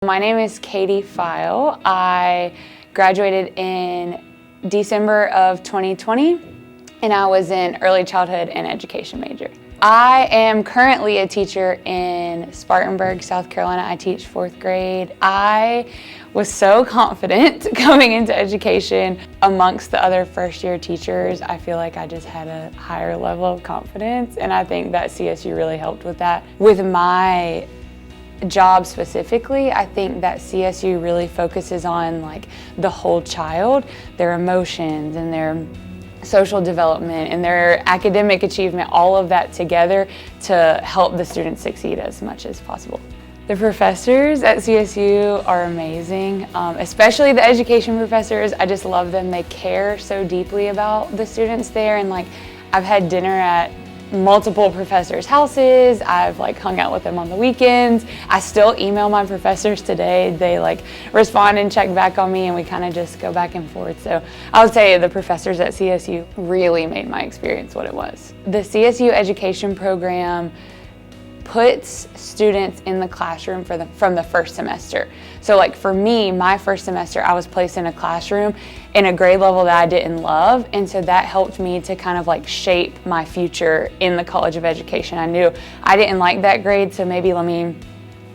My name is Katie Feil. I graduated in December of 2020, and I was an early childhood and education major. I am currently a teacher in Spartanburg, South Carolina. I teach 4th grade. I was so confident coming into education amongst the other first-year teachers. I feel like I just had a higher level of confidence, and I think that CSU really helped with that. With my job specifically, I think that CSU really focuses on the whole child, their emotions and their social development and their academic achievement, all of that together to help the students succeed as much as possible. The professors at CSU are amazing, especially the education professors. I just love them. They care so deeply about the students there, and I've had dinner at multiple professors' houses. I've hung out with them on the weekends. I still email my professors today. They respond and check back on me, and we kind of just go back and forth. So I would say the professors at CSU really made my experience what it was. The CSU education program puts students in the classroom from the first semester. So for me, my first semester, I was placed in a classroom in a grade level that I didn't love, and so that helped me to kind of shape my future in the College of Education. I knew I didn't like that grade, so maybe let me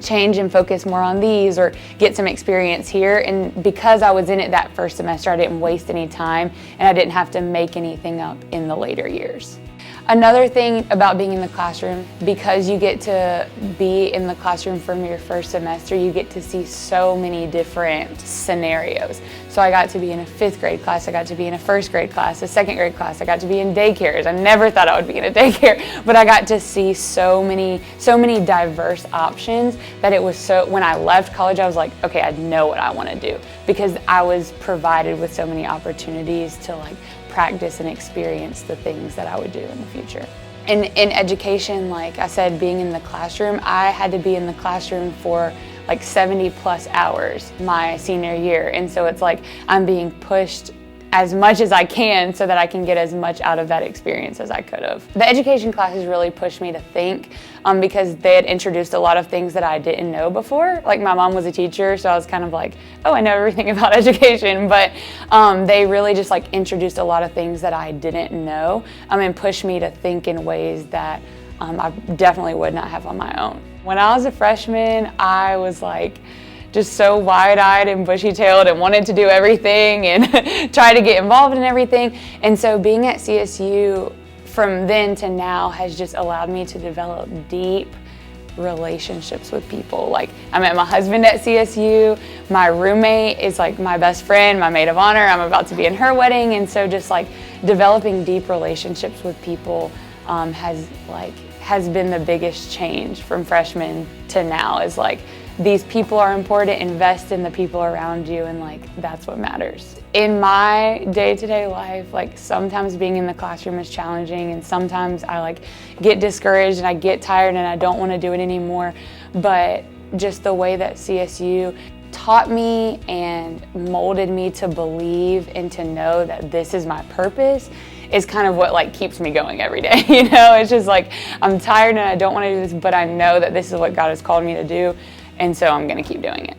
change and focus more on these or get some experience here. And because I was in it that first semester, I didn't waste any time and I didn't have to make anything up in the later years. Another thing about being in the classroom, because you get to be in the classroom from your first semester, you get to see so many different scenarios. So I got to be in a 5th grade class, I got to be in a 1st grade class, a 2nd grade class, I got to be in daycares. I never thought I would be in a daycare, but I got to see so many diverse options that it was so, when I left college, I was like, okay, I know what I want to do, because I was provided with so many opportunities to practice and experience the things that I would do in the future. In education, like I said, being in the classroom, I had to be in the classroom for 70 plus hours my senior year. And so it's I'm being pushed as much as I can so that I can get as much out of that experience as I could have. The education classes really pushed me to think because they had introduced a lot of things that I didn't know before. My mom was a teacher, so I was kind of oh, I know everything about education, but they really just introduced a lot of things that I didn't know and pushed me to think in ways that I definitely would not have on my own. When I was a freshman, I was just so wide-eyed and bushy-tailed and wanted to do everything and try to get involved in everything. And so being at CSU from then to now has just allowed me to develop deep relationships with people. I met my husband at CSU, my roommate is my best friend, my maid of honor. I'm about to be in her wedding, and so just developing deep relationships with people has been the biggest change from freshman to now. Is these people are important, invest in the people around you, and that's what matters. In my day-to-day life, sometimes being in the classroom is challenging, and sometimes I get discouraged and I get tired and I don't want to do it anymore. But just the way that CSU taught me and molded me to believe and to know that this is my purpose is kind of what keeps me going every day. It's just I'm tired and I don't want to do this, but I know that this is what God has called me to do. And so I'm going to keep doing it.